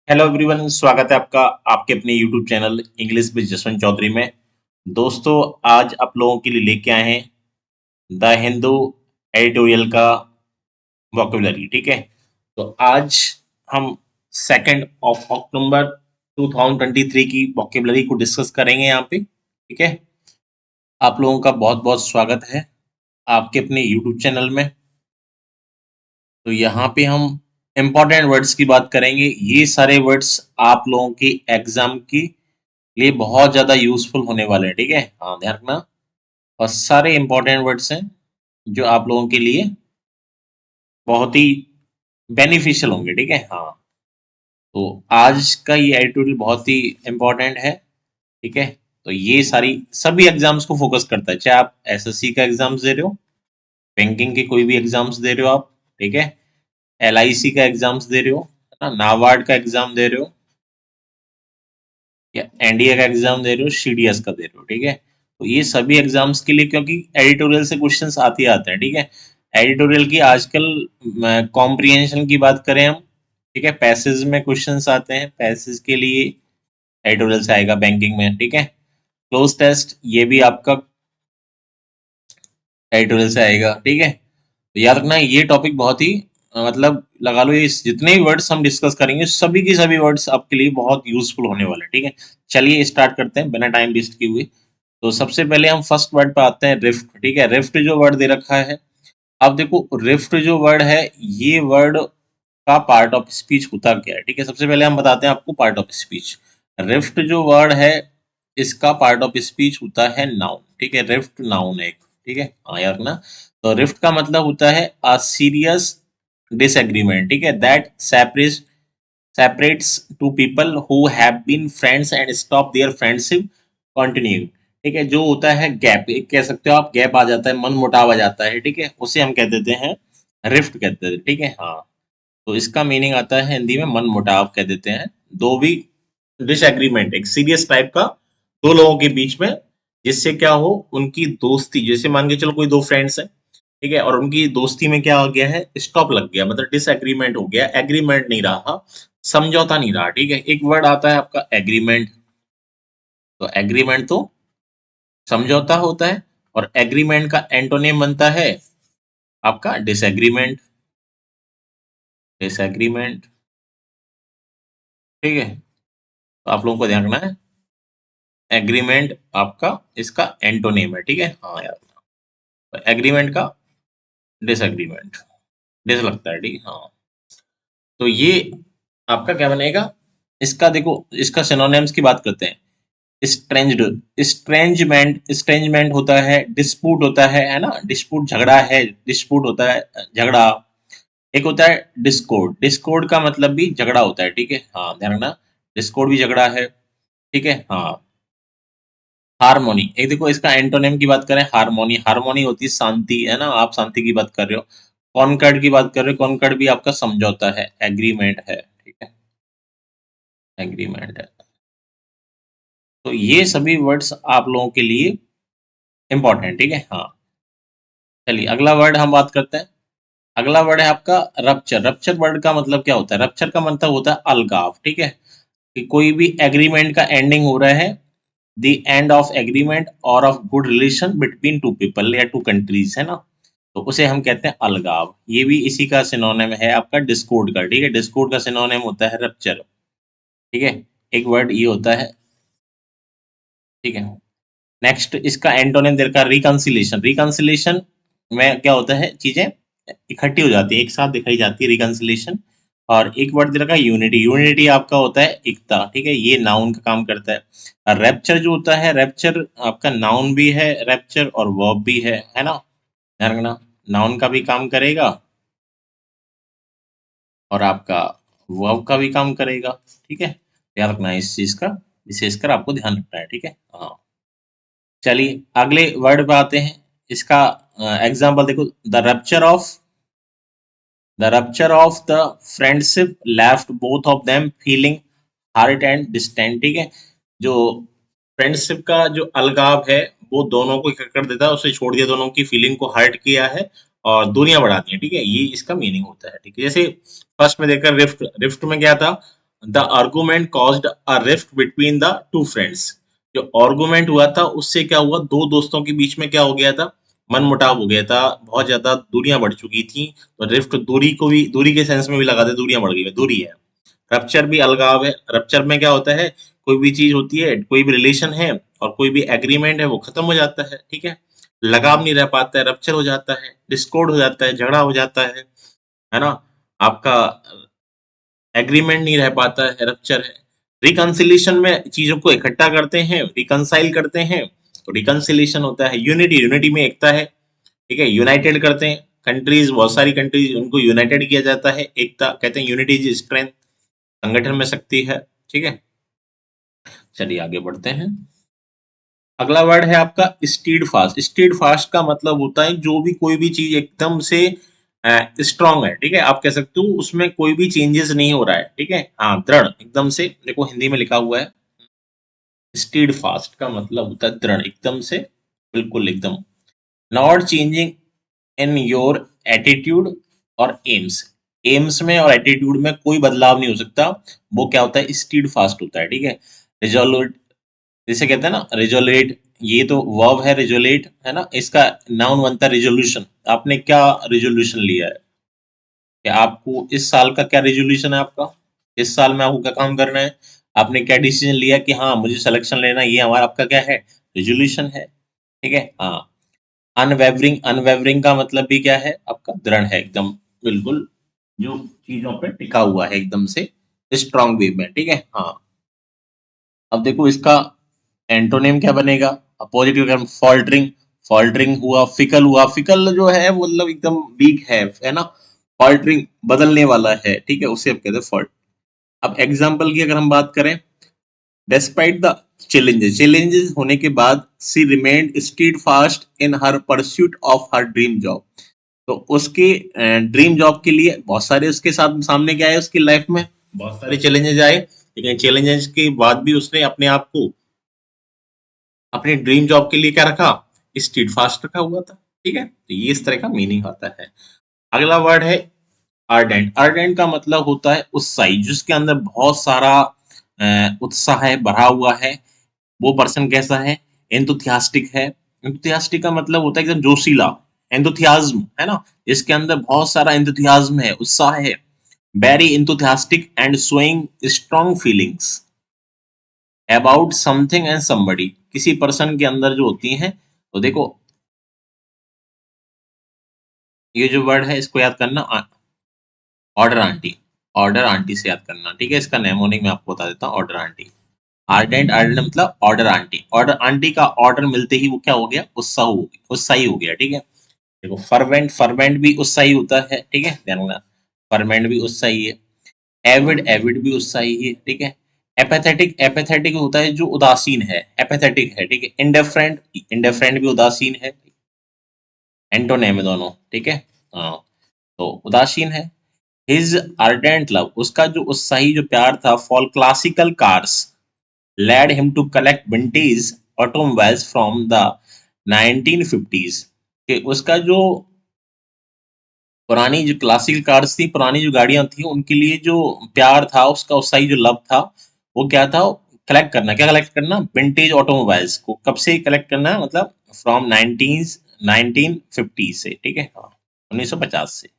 Hello everyone, स्वागत है आपका आपके अपने YouTube channel English with Jaswant Chaudhary में। दोस्तों, आज आप लोगों के लिए लेके आए हैं द हिंदू एडिटोरियल का वोकेबलरी। ठीक है, तो आज हम 2 अक्टूबर 2023 की वोकेबलरी को डिस्कस करेंगे यहाँ पे। ठीक है, आप लोगों का बहुत बहुत स्वागत है आपके अपने यूट्यूब चैनल में। तो यहाँ पे हम इम्पोर्टेंट वर्ड्स की बात करेंगे। ये सारे वर्ड्स आप लोगों की एग्जाम की लिए बहुत ज्यादा यूजफुल होने वाले हैं। ठीक है, हाँ, ध्यान रखना। और सारे इंपॉर्टेंट वर्ड्स हैं जो आप लोगों के लिए बहुत ही बेनिफिशियल होंगे। ठीक है, हाँ। तो आज का ये एडिटोरियल बहुत ही इम्पोर्टेंट है। ठीक है, तो ये सारी सभी एग्जाम्स को फोकस करता है, चाहे आप एसएससी का एग्जाम्स दे रहे हो, बैंकिंग के कोई भी एग्जाम्स दे रहे हो आप। ठीक है, एलआईसी का एग्जाम्स दे रहे हो, है ना, नाबार्ड का एग्जाम दे रहे हो, या एनडीए का एग्जाम दे रहे हो, सीडीएस का दे रहे हो। ठीक है, तो ये सभी एग्जाम्स के लिए, क्योंकि एडिटोरियल से क्वेश्चंस आते ही आते हैं। ठीक है, एडिटोरियल की आजकल कॉम्प्रिहेंशन की बात करें हम, ठीक है, पैसेज में क्वेश्चंस आते हैं, पैसेज के लिए एडिटोरियल से आएगा बैंकिंग में। ठीक है, क्लोज टेस्ट ये भी आपका एडिटोरियल से आएगा। ठीक है, तो याद रखना ये टॉपिक बहुत ही मतलब लगा लो, ये जितने भी वर्ड्स हम डिस्कस करेंगे सभी की सभी वर्ड्स आपके लिए बहुत यूजफुल होने वाले हैं। ठीक है, चलिए स्टार्ट करते हैं बिना टाइम वेस्ट किए हुए। तो सबसे पहले हम फर्स्ट वर्ड पे आते हैं, रिफ्ट। ठीक है, रिफ्ट जो वर्ड दे रखा है, अब देखो रिफ्ट जो वर्ड है, ये वर्ड का पार्ट ऑफ स्पीच होता क्या है। ठीक है, सबसे पहले हम बताते हैं आपको पार्ट ऑफ स्पीच। रिफ्ट जो वर्ड है, इसका पार्ट ऑफ स्पीच होता है नाउन। ठीक है, रिफ्ट नाउन है एक। ठीक है, हाँ यार ना। तो रिफ्ट का मतलब होता है अ सीरियस डिसएग्रीमेंट। ठीक है, that separates two people who have been friends and stop their friendship continue। ठीक है, जो होता है गैप, एक कह सकते हो आप, गैप आ जाता है, मन मुटाव आ जाता है। ठीक है, उसे हम कह देते हैं रिफ्ट कहते हैं। ठीक है, हाँ। तो इसका मीनिंग आता है हिंदी में मन मुटाव कह देते हैं। दो भी डिसएग्रीमेंट, एक सीरियस टाइप का, दो लोगों के बीच में, जिससे क्या हो, उनकी दोस्ती, जैसे मान के चलो कोई दो फ्रेंड्स है, ठीक है, और उनकी दोस्ती में क्या हो गया है, स्टॉप लग गया, मतलब डिसएग्रीमेंट हो गया, एग्रीमेंट नहीं रहा, समझौता नहीं रहा। ठीक है, एक वर्ड आता है आपका एग्रीमेंट। तो एग्रीमेंट तो समझौता होता है, और एग्रीमेंट का एंटोनिम बनता है आपका डिसएग्रीमेंट। डिसएग्रीमेंट, ठीक है, तो आप लोगों को ध्यान रखना है, एग्रीमेंट आपका इसका एंटोनिम है। ठीक है, हाँ यार, तो एग्रीमेंट का डिसएग्रीमेंट, डिस लगता है। ठीक है, हाँ। तो ये आपका क्या बनेगा, इसका देखो, इसका सिनोनिम्स की बात करते हैं। स्ट्रेंज्ड, स्ट्रेंजमेंट होता है, डिस्प्यूट होता है ना, डिस्प्यूट झगड़ा है, डिस्प्यूट होता है झगड़ा। एक होता है डिस्कॉर्ड, डिस्कॉर्ड का मतलब भी झगड़ा होता है। ठीक है, हाँ, ध्यान रखना, डिस्कॉर्ड भी झगड़ा है। ठीक है, हाँ। हारमोनी, एक देखो इसका एंटोनिम की बात करें, हारमोनी, हारमोनी होती है शांति, है ना, आप शांति की बात कर रहे हो। कॉन्कर्ड की बात कर रहे हो, कॉन्कर्ड भी आपका समझौता है, एग्रीमेंट है। ठीक है, एग्रीमेंट है। तो ये सभी वर्ड्स आप लोगों के लिए इंपॉर्टेंट। ठीक है, हाँ। चलिए अगला वर्ड हम बात करते हैं। अगला वर्ड है आपका रप्चर। रप्चर वर्ड का मतलब क्या होता है, रप्चर का मतलब होता है अलगाव। ठीक है, कि कोई भी एग्रीमेंट का एंडिंग हो रहा है, द एंड ऑफ एग्रीमेंट और of good relation between two people या टू कंट्रीज, है ना, तो उसे हम कहते हैं अलगाव। ये भी इसी का सिनोनिम है आपका डिस्कॉर्ड का। ठीक है, डिस्कॉर्ड का सिनोनिम होता है रप्चर। ठीक है, एक वर्ड ये होता है। ठीक है, नेक्स्ट इसका एंटोनिम दे रखा है रिकंसिलेशन। रिकंसिलेशन में क्या होता है, चीजें इकट्ठी हो जाती है, एक साथ दिखाई जाती है, रिकंसिलेशन। और एक वर्ड दे रखा है यूनिटी। यूनिटी आपका होता है एकता। ठीक है, ये नाउन का काम करता है। और रैप्चर जो होता है, रैप्चर आपका नाउन भी है, रैप्चर और वर्ब भी है ना, ध्यान रखना, नाउन का भी काम करेगा और आपका वर्ब का भी काम करेगा। ठीक है, ध्यान रखना है इस चीज का, विशेषकर आपको ध्यान रखना है। ठीक है, हाँ। चलिए अगले वर्ड पे आते हैं। इसका एग्जाम्पल देखो, the rupture of the friendship left both of them feeling hurt and distant. ठीक है, जो फ्रेंडशिप का जो अलगाव है, वो दोनों को क्या कर देता है, उसे छोड़ दिया, दोनों की फीलिंग को हर्ट किया है और दूरियां बढ़ा दी हैं। ठीक है, ये इसका मीनिंग होता है। ठीक है, जैसे फर्स्ट में देखकर रिफ्ट, रिफ्ट में क्या था, the argument caused a rift between the two friends. जो आर्गुमेंट हुआ था उससे क्या हुआ, दो दोस्तों के बीच में क्या हो गया था, मनमुटाव हो गया था, बहुत ज्यादा दूरियां बढ़ चुकी थी। तो रिफ्ट दूरी को भी, दूरी के सेंस में भी लगा दे, दूरियां बढ़ गई है, दूरी है। रप्चर भी अलगाव है। रप्चर में क्या होता है, कोई भी चीज होती है, कोई भी रिलेशन है और कोई भी एग्रीमेंट है, वो खत्म हो जाता है, ठीक है, लगाव नहीं रह पाता है, रप्चर हो जाता है, डिस्कॉर्ड हो जाता है, झगड़ा हो जाता है ना, आपका एग्रीमेंट नहीं रह पाता है, रप्चर है। रिकंसिलिएशन में चीजों को इकट्ठा करते हैं, रिकंसाइल करते हैं, तो रिकंसिलिएशन होता है। यूनिटी, यूनिटी में एकता है, ठीक है, यूनाइटेड करते हैं कंट्रीज, बहुत सारी कंट्रीज, उनको यूनाइटेड किया जाता है, एकता कहते हैं, यूनिटी इज स्ट्रेंथ, संगठन में शक्ति है, ठीक है। चलिए आगे बढ़ते हैं। अगला वर्ड है आपका स्टीड फास्ट। स्टीड फास्ट का मतलब होता है जो भी कोई भी चीज एकदम से स्ट्रांग है, ठीक है, आप कह सकते हो उसमें कोई भी चेंजेस नहीं हो रहा है, ठीक है, हाँ, दृढ़ एकदम से। देखो हिंदी में लिखा हुआ है, स्टीड फास्ट का मतलब होता है दृढ़, एकदम से, बिल्कुल एकदम। Not changing in your attitude और एम्स। एम्स में और एटीट्यूड में कोई बदलाव नहीं हो सकता, वो क्या होता है, स्टीड फास्ट होता है, ठीक है। रिजोल्यूट, जिसे कहते हैं ना रिजोलेट, ये तो वर्ब है रिजोलेट, है ना, इसका नाउन बनता है रिजोल्यूशन। आपने क्या रिजोल्यूशन लिया है, कि आपको इस साल का क्या रिजोल्यूशन है आपका, इस साल में आपको क्या काम करना है, आपने क्या डिसीजन लिया कि हाँ मुझे सिलेक्शन लेना है, ये हमारा आपका क्या है, रिजोल्यूशन है, ठीक है, हाँ। अनवेवरिंग, अनवेवरिंग का मतलब भी क्या है आपका, दृढ़ है एकदम, बिल्कुल, जो चीजों पे टिका हुआ है एकदम से, स्ट्रांग वे में, ठीक है, हाँ। अब देखो इसका एंटोनिम क्या बनेगा, पॉजिटिव टर्म, फॉल्टरिंग। फॉल्टरिंग हुआ, फिकल हुआ, फिकल जो है वो मतलब एकदम वीक है ना, फॉल्टरिंग बदलने वाला है, ठीक है, उसे अब कहते हैं फॉल्ट। अब एग्जाम्पल की अगर हम बात करें, डिस्पाइट द चैलेंजेस, चैलेंजेस होने के बाद she remained steadfast in her pursuit of her dream job. तो उसके ड्रीम जॉब के लिए बहुत सारे उसके साथ सामने क्या आए, उसकी लाइफ में बहुत सारे चैलेंजेस आए, लेकिन चैलेंजेस के बाद भी उसने अपने आप को अपने ड्रीम जॉब के लिए क्या रखा, स्टीड फास्ट रखा हुआ था, ठीक है, तो ये इस तरह का मीनिंग आता है। अगला वर्ड है आर्डेंट। आर्डेंट का मतलब होता है उत्साही, जिसके अंदर बहुत सारा उत्साह है, भरा हुआ है, वो पर्सन कैसा है, एंथुथियास्टिक है। एंथुथियास्टिक का मतलब होता है एकदम जोशीला, एंथुथियाज्म, है ना, इसके अंदर बहुत सारा एंथुथियाज्म है, उत्साह है, very enthusiastic and showing strong feelings about something and somebody. किसी पर्सन के अंदर जो होती हैं, तो देखो ये जो वर्ड है इसको याद करना, ऑर्डर आंटी, ऑर्डर आंटी से याद करना, ठीक है, इसका नेमोनिक मैं आपको बता देता हूँ, ऑर्डर आंटी। आर्डेंट, आर्डेंट मतलब ऑर्डर आंटी, ऑर्डर आंटी का ऑर्डर मिलते ही वो क्या हो गया, उत्साह हो गया, उत्साही हो गया, ठीक है। देखो फर्वेंट, फर्वेंट भी उत्साही होता है, ठीक है, ध्यान रखना, फर्वेंट भी उत्साही है। एविड, एविड भी उत्साही है, ठीक है। एपेथेटिक, एपेथेटिक होता है जो उदासीन है, एपेथेटिक है, ठीक है। इंडिफरेंट, इंडिफरेंट भी उदासीन है, एंटोनेम है दोनों, ठीक है, हाँ, तो उदासीन है। हिज अर्डेंट लव, उसका जो उत्साही जो प्यार था for classical cars led him to collect vintage automobiles from the 1950s। कि उसका जो पुरानी जो क्लासिकल कार्स थी, पुरानी जो गाड़ियां थी, उनके लिए जो प्यार था, उसका उत्साही जो लव था, वो क्या था, कलेक्ट करना, क्या कलेक्ट करना, विंटेज ऑटोमोबाइल्स को। कब से कलेक्ट करना, मतलब फ्रॉम 1950 से, ठीक है, हाँ, 1950 से।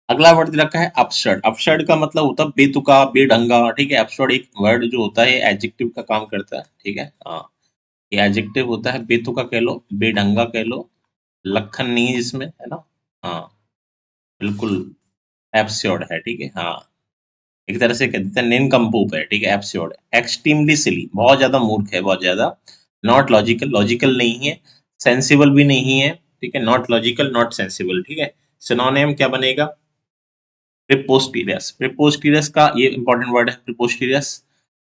अगला वर्ड दे रखा है अपशर्ड। अपशर्ड का मतलब होता है बेतुका, बेढंगा, ठीक है। अपशर्ड एक वर्ड जो होता है एडजेक्टिव का काम करता है, ठीक है, हाँ, ये एडजेक्टिव होता है, बेतुका कह लो, बेढंगा कह लो, लखन नहीं है इसमें, है ना, हाँ, बिल्कुल एब्सर्ड है, ठीक है, हाँ, एक तरह से कह देते हैं निनकम्पूप है, ठीक है, एब्सर्ड, एक्सट्रीमली सिली, बहुत ज्यादा मूर्ख है, बहुत ज्यादा। नॉट लॉजिकल, लॉजिकल नहीं है, सेंसिबल भी नहीं है, ठीक है, नॉट लॉजिकल, नॉट सेंसिबल, ठीक है। सिनोनिम क्या बनेगा, प्रिपोस्टीरियस। प्रिपोस्टीरियस का ये इंपॉर्टेंट वर्ड है, प्रिपोस्टीरियस।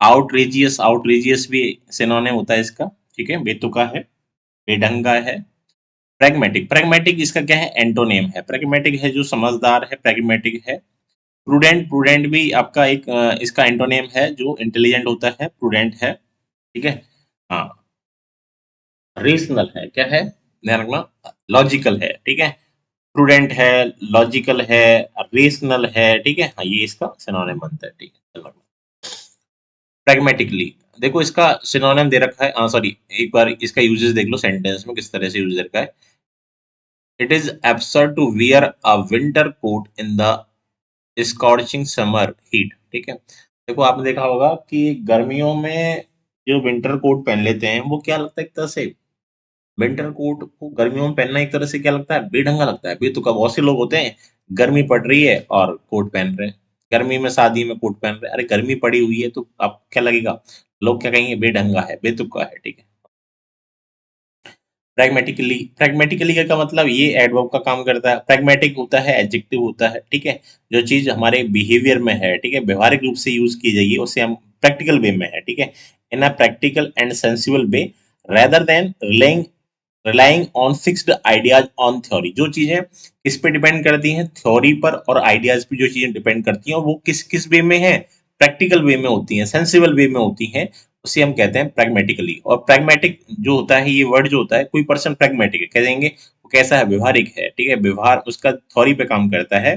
आउटरेजियस, आउटरेजियस भी सिनोनिम होता है इसका, ठीक है, बेतुका है, बेढंगा है। प्रैग्मेटिक, प्रैग्मेटिक इसका क्या है, एंटोनेम है, प्रैग्मेटिक है जो समझदार है, प्रैग्मेटिक है। प्रूडेंट, प्रूडेंट भी आपका एक इसका एंटोनेम है, जो इंटेलिजेंट होता है, प्रूडेंट है, ठीक है, हाँ। रीजनल है, क्या है, ध्यान रखना, लॉजिकल है, ठीक है, प्रूडेंट है, लॉजिकल है, रेशनल है, ठीक है। हाँ, ये इसका सिनोनिम बनता है, ठीक है। चलो, प्रैग्मेटिकली देखो, इसका सिनोनिम दे रखा है, सॉरी, एक बार इसका यूजेस देख लो सेंटेंस में किस तरह से यूज रखा है। It is absurd to wear a winter coat in the scorching summer heat, ठीक है। देखो, आपने देखा होगा कि गर्मियों में जो विंटर कोट पहन लेते हैं वो क्या लगता है एक तरह से, विंटर कोट को गर्मियों में पहनना एक तरह से क्या लगता है, बेढंगा लगता है, बेतुका। बहुत से लोग होते हैं, गर्मी पड़ रही है और कोट पहन रहे हैं, गर्मी में शादी में कोट पहन रहे हैं। अरे, गर्मी पड़ी हुई है तो आप क्या लगेगा, लोग क्या कहेंगे, बेढंगा है, बेतुका है, ठीक है। प्रैग्मेटिकली, प्रैग्मेटिकली का मतलब ये एडवर्ब का काम करता है। प्रैग्मेटिक होता है एडजेक्टिव होता है, ठीक है। जो चीज हमारे बिहेवियर में है, ठीक है, व्यवहारिक रूप से यूज की जाएगी, उसे हम प्रैक्टिकल वे में है, ठीक है। In a practical and sensible way rather than relying on fixed ideas on theory. जो चीजें किस पे डिपेंड करती हैं, थ्योरी पर और आइडियाज पे जो चीजें डिपेंड करती हैं, वो किस किस वे में है, प्रैक्टिकल वे में होती हैं, सेंसिबल वे में होती हैं, उसे हम कहते हैं प्रैग्मेटिकली। और प्रैग्मेटिक जो होता है, ये वर्ड जो होता है, कोई पर्सन प्रैग्मेटिक है, कह देंगे वो कैसा है, व्यवहारिक है, ठीक है। व्यवहार उसका थ्योरी पे काम करता है,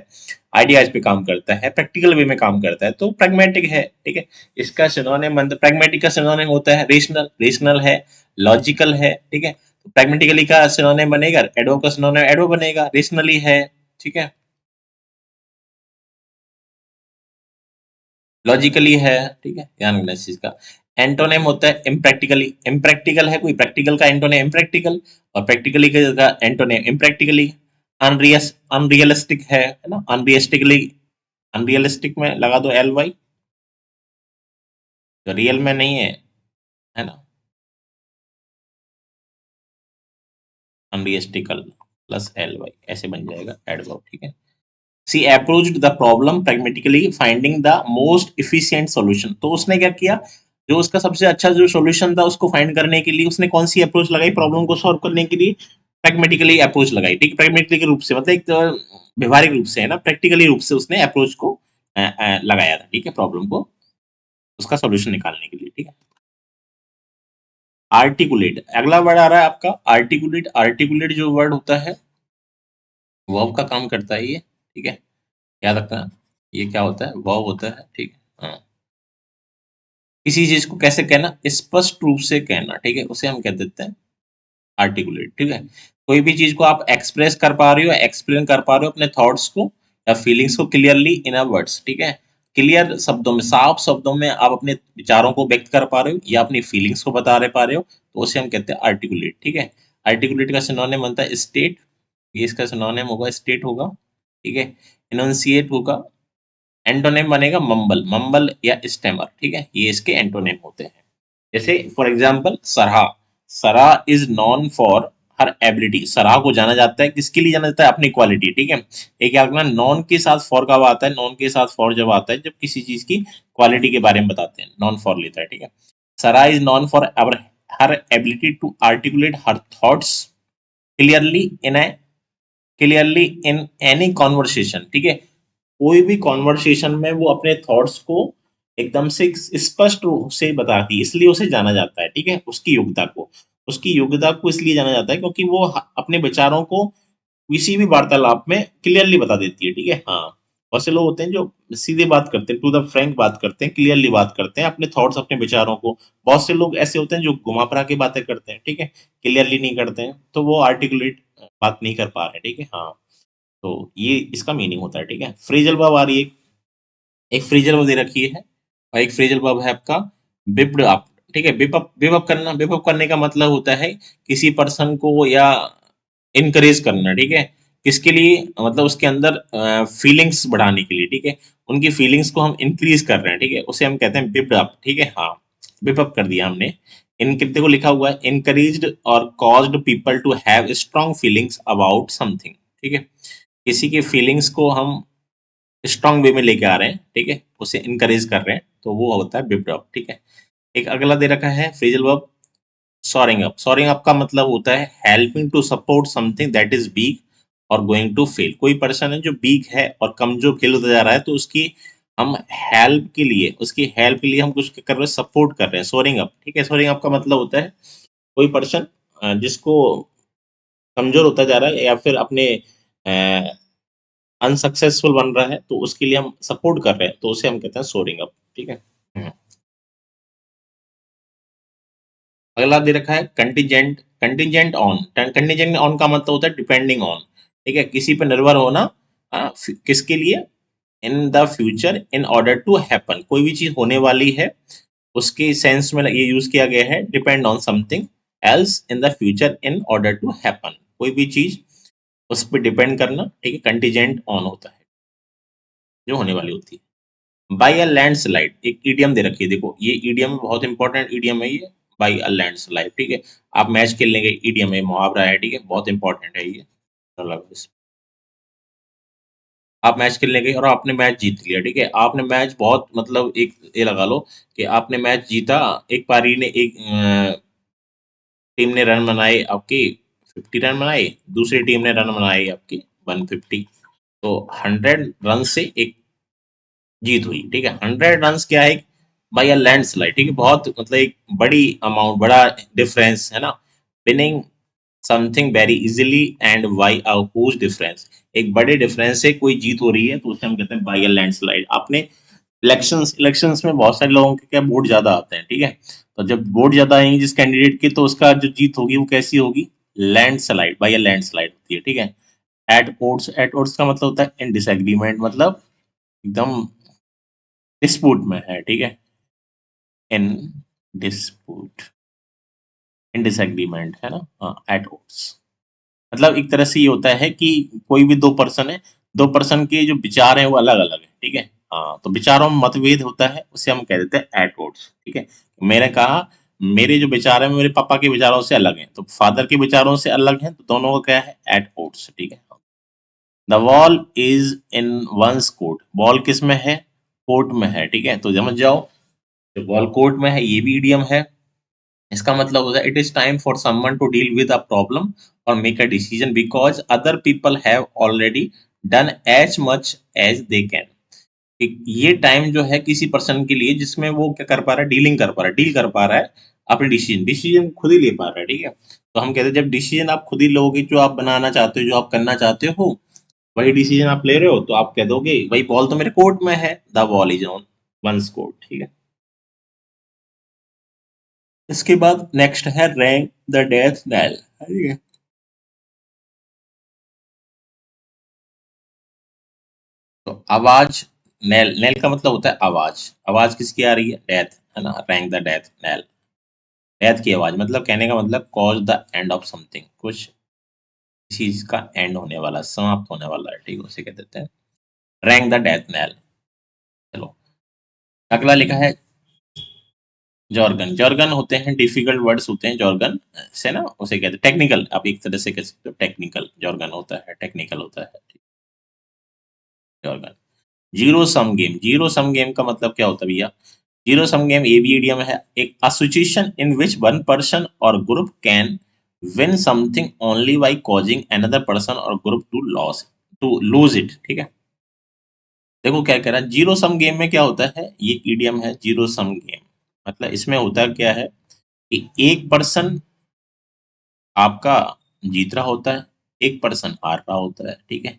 आइडियाज पे काम करता है, प्रैक्टिकल वे में काम करता है, तो प्रैग्मेटिक है, ठीक है। इसका सिनोनिम, प्रैग्मेटिक का सिनोनिम होता है रेशनल, रेशनल है, लॉजिकल है, ठीक है। प्रैग्मेटिकली का सिनोनिम बनेगा, एडवर्ब का सिनोनिम एडवर्ब बनेगा, रेशनली है, ठीक है, लॉजिकली है, ठीक है। ध्यान रखना इस चीज का। एंटोनेम होता है इम्प्रैक्टिकली, इम्प्रैक्टिकल है कोई, प्रैक्टिकल का एंटोनेम इम्प्रैक्टिकल, और प्रैक्टिकली का एंटोनेम इम्प्रैक्टिकली। अनरियलिस्टिक है ना, अनरियलिस्टिकली, अनरियलिस्टिक में लगा दो एल वाई, तो रियल में नहीं है ना, अनरियलिस्टिकल प्लस एल वाई ऐसे बन जाएगा एडवर्ब, ठीक है। She approached the problem pragmatically finding the most efficient solution. तो उसने क्या किया, जो उसका सबसे अच्छा जो सॉल्यूशन था उसको फाइंड करने के लिए उसने कौन सी अप्रोच लगाई, प्रॉब्लम को सॉल्व करने के लिए प्रैग्मेटिकली अप्रोच लगाई, ठीक है। प्रैग्मेटिकली रूप से मतलब एक तो व्यवहारिक रूप से है ना, प्रैक्टिकली रूप से उसने अप्रोच को लगाया था, ठीक है, प्रॉब्लम को उसका सॉल्यूशन निकालने के लिए, ठीक है। आर्टिकुलेट, अगला वर्ड आ रहा है आपका आर्टिकुलेट। आर्टिकुलेट जो वर्ड होता है, वर्ब का काम करता है ये, ठीक है, याद रखना। ये क्या होता है, वर्ब होता है, ठीक है। हाँ, किसी चीज को कैसे कहना, स्पष्ट रूप से कहना, ठीक है, उसे हम कह देते हैं आर्टिकुलेट, ठीक है। कोई भी चीज को आप एक्सप्रेस कर पा रहे हो, एक्सप्लेन कर पा रहे हो अपने थॉट्स को या फीलिंग्स को क्लियरली इन अ वर्ड्स, ठीक है। क्लियर शब्दों में, साफ शब्दों में आप अपने विचारों को व्यक्त कर पा रहे हो या अपनी फीलिंग्स को बता रहे पा रहे हो, तो उसे हम कहते हैं आर्टिकुलेट, ठीक है। आर्टिकुलेट का सिनोनिम बनता है स्टेट, ये इसका सिनोनिम होगा, स्टेट होगा, ठीक है। इनोंसिएट होगा, एंटोनिम बनेगा मम्बल, मम्बल या स्टेमर, ठीक है, ये इसके एंटोनिम होते हैं। जैसे फॉर एग्जांपल सरहा, सरहा is known for her ability. सरहा को जाना जाता है, किसके लिए जाना जाता है, अपनी क्वालिटी, ठीक है। एक याद रखना, नॉन के साथ फॉर कब आता है, नॉन के साथ फॉर जब आता है जब किसी चीज की क्वालिटी के बारे में बताते हैं, नॉन फॉर लेता है, ठीक है। Sarah is known for our her ability to articulate her thoughts clearly in a clearly in any conversation, ठीक है। कोई भी कॉन्वर्सेशन में वो अपने थॉट्स को एकदम से स्पष्ट रूप से बताती है, इसलिए उसे जाना जाता है, ठीक है। उसकी योग्यता को इसलिए जाना जाता है क्योंकि वो अपने विचारों को किसी भी वार्तालाप में क्लियरली बता देती है, ठीक है। हाँ, बहुत से लोग होते हैं जो सीधे बात करते हैं, टू द फ्रैंक बात करते हैं, क्लियरली बात करते हैं अपने थॉट्स, अपने विचारों को। बहुत से लोग ऐसे होते हैं जो घुमा फिरा के बातें करते हैं, ठीक है, क्लियरली नहीं करते हैं, तो वो आर्टिकुलेट बात नहीं कर पा रहे हैं, ठीक है। हाँ, तो ये इसका मीनिंग होता है, ठीक है। फ्रेजल वर्ब आ रही है, एक फ्रेजल वर्ब दे रखी है, और एक फ्रेजल वर्ब है आपका बिप्ड अप, ठीक है। बिप अप करना, बिप अप करने का मतलब होता है किसी पर्सन को या इनकरेज करना, ठीक है। किसके लिए, मतलब उसके अंदर फीलिंग्स बढ़ाने के लिए, ठीक है। उनकी फीलिंग्स को हम इंक्रीज कर रहे हैं, ठीक है, उसे हम कहते हैं बिप्ड अप, ठीक है। हाँ, बिप अप कर दिया हमने। इन कितने को लिखा हुआ है, इनकरेज्ड और caused people to have strong feelings about something, ठीक है। किसी की फीलिंग्स को हम स्ट्रॉन्ग वे में लेके आ रहे हैं, ठीक है, उसे इनकरेज कर रहे हैं, तो वो होता है बिप्ड अप, ठीक है। एक अगला दे रखा है phrasal verb soaring up। soaring up का मतलब होता है helping to support something that is weak और गोइंग टू फेल। कोई पर्सन है जो वीक है और कमजोर फेल होता जा रहा है, तो उसकी हम हेल्प के लिए, उसकी हेल्प के लिए हम कुछ कर रहे हैं, सपोर्ट कर रहे हैं, सोरिंग अप, ठीक है। सोरिंग अप का मतलब होता है कोई पर्सन जिसको कमजोर होता जा रहा है या फिर अपने अनसक्सेसफुल बन रहा है तो उसके लिए हम सपोर्ट कर रहे हैं, तो उसे हम कहते हैं सोरिंग अप। ठीक है। हम्म। अगला दे रखा है contingent. Contingent on. Contingent on का मतलब होता है डिपेंडिंग ऑन। ठीक है, किसी पर निर्भर होना। किसके लिए? In the future in order to happen, कोई भी चीज होने वाली है उसके सेंस में ये यूज किया गया है, depend on something else in the future in order to happen, कोई भी चीज उस पर डिपेंड करना। ठीक है, कंटीजेंट ऑन होता है जो होने वाली होती है। बाई अ लैंडस्लाइड एक ईडियम दे रखी है, देखो ये ईडियम बहुत इंपॉर्टेंट ईडियम है ये। By a landslide. ठीक है, आप मैच खेलने के ईडियम है, मुहावरा है। ठीक है, बहुत इंपॉर्टेंट है ये। मतलब आप मैच खेलने गए और आपने मैच जीत लिया। ठीक है, आपने मैच बहुत मतलब एक ये लगा लो कि आपने मैच जीता। एक पारी ने एक टीम ने रन बनाए आपके 50 रन बनाए, दूसरी टीम ने रन बनाए आपके 150। तो 100 रन से एक जीत हुई। ठीक है, 100 रन क्या है? By a landslide. ठीक है, बहुत मतलब एक बड़ी अमाउंट, बड़ा डिफरेंस है ना। Winning something very easily and by a huge difference, एक बड़े डिफरेंस से कोई जीत हो रही है तो उसे हम कहते हैं बाई अ लैंडस्लाइड। आपने इलेक्शंस में बहुत सारे लोगों के क्या वोट ज्यादा आते हैं। ठीक है, तो जब वोट ज्यादा आएंगे जिस कैंडिडेट के, तो उसका जो जीत होगी वो कैसी होगी? लैंडस्लाइड, बाई अ लैंडस्लाइड होती है। ठीक है। एट ओट्स का मतलब होता है इन डिसएग्रीमेंट, मतलब एकदम डिस्प्यूट में है। ठीक है, इन डिस्प्यूट, इन डिसएग्रीमेंट है ना। हाँ, एट ओट्स मतलब एक तरह से ये होता है कि कोई भी दो पर्सन है, दो पर्सन के जो विचार हैं वो अलग अलग है। ठीक है। हाँ, तो विचारों में मतभेद होता है, उसे हम कह देते हैं एट ओट्स। ठीक है, मैंने कहा मेरे जो विचार है मेरे पापा के विचारों से अलग हैं, तो फादर के विचारों से अलग हैं, तो दोनों का क्या है? At odds. ठीक है। The wall is in one's court, ball किस में है? कोर्ट में है। ठीक है, तो समझ जाओ, जो बॉल कोर्ट में है ये भी इडियम है। इसका मतलब होता है it is time for someone to deal with a problem और make a decision because other people have already done as much as they can. ये टाइम जो है किसी पर्सन के लिए जिसमें वो क्या कर पा रहा है? डीलिंग कर पा रहा है, डील कर पा रहा है अपने डिसीजन, डिसीजन खुद ही ले पा रहा है। ठीक है, तो हम कहते हैं जब डिसीजन आप खुद ही लोगे, जो आप बनाना चाहते हो, जो आप करना चाहते हो, वही डिसीजन आप ले रहे हो, तो आप कह दोगे भाई बॉल तो मेरे कोर्ट में है, the ball is on one's court. ठीक है। इसके बाद नेक्स्ट है रैंक द डेथ नेल। ठीक है, तो आवाज, नेल, नेल का मतलब होता है आवाज। आवाज किसकी आ रही है? डेथ है ना, rank the death nail, death की आवाज। मतलब कहने का मतलब cause the end of something, कुछ चीज का एंड होने वाला, समाप्त होने वाला है। ठीक है, उसे कह देते हैं रैंक द डेथ नेल। चलो, अगला लिखा है जॉर्गन। जॉर्गन होते हैं डिफिकल्ट वर्ड्स होते हैं जॉर्गन से ना, उसे कहते हैं टेक्निकल, आप एक तरह से कह सकते हो टेक्निकल। जॉर्गन होता है टेक्निकल होता है jargon. Zero sum game. Zero sum game का मतलब क्या होता है भैया? Zero sum game a b idiom है, एक association in which one person और group can win something only by causing another person और ग्रुप टू लूज इट। ठीक है, देखो क्या कह रहा है, जीरो सम गेम में क्या होता है, ये इडियम है जीरो सम गेम। मतलब इसमें होता क्या है कि एक पर्सन आपका जीत रहा होता है, एक पर्सन हार रहा होता है। ठीक है,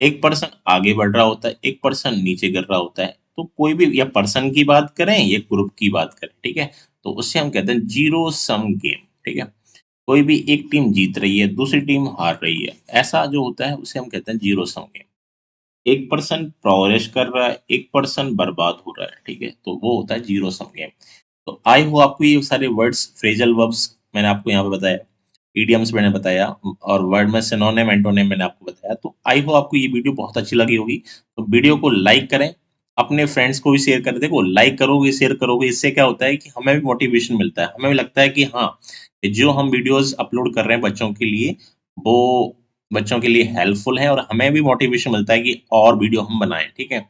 एक पर्सन आगे बढ़ रहा होता है, एक पर्सन नीचे गिर रहा होता है। तो कोई भी, या पर्सन की बात करें या ग्रुप की बात करें, ठीक है, तो उससे हम कहते हैं जीरो सम गेम। ठीक है, कोई भी एक टीम जीत रही है, दूसरी टीम हार रही है, ऐसा जो होता है उसे हम कहते हैं जीरो सम गेम। एक पर्सन प्रोग्रेस कर रहा है, एक पर्सन बर्बाद हो रहा है। ठीक है, तो वो होता है जीरो सम गेम। तो आई हो आपको ये सारे वर्ड्स, फ्रेजल वर्ब्स मैंने आपको यहाँ पे बताया, इडियम्स मैंने बताया, और वर्ड में सिनोनिम एंटोनिम मैंने आपको बताया। तो आई हो आपको ये वीडियो बहुत अच्छी लगी होगी। तो वीडियो को लाइक करें, अपने फ्रेंड्स को भी शेयर करें। देखो लाइक करोगे, शेयर करोगे, इससे क्या होता है कि हमें भी मोटिवेशन मिलता है, हमें भी लगता है कि हाँ, ये जो हम वीडियोस अपलोड कर रहे हैं बच्चों के लिए, वो बच्चों के लिए हेल्पफुल है, और हमें भी मोटिवेशन मिलता है कि और वीडियो हम बनाएं। ठीक है,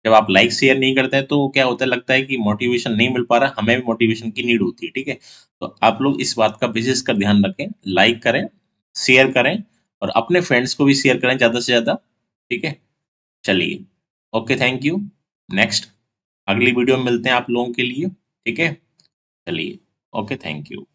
जब आप लाइक शेयर नहीं करते हैं तो क्या होता है, लगता है कि मोटिवेशन नहीं मिल पा रहा, हमें भी मोटिवेशन की नीड होती है। ठीक है, तो आप लोग इस बात का विशेष कर ध्यान रखें, लाइक करें, शेयर करें, और अपने फ्रेंड्स को भी शेयर करें ज़्यादा से ज़्यादा। ठीक है, चलिए, ओके, थैंक यू। नेक्स्ट अगली वीडियो में मिलते हैं आप लोगों के लिए। ठीक है, चलिए, ओके, थैंक यू।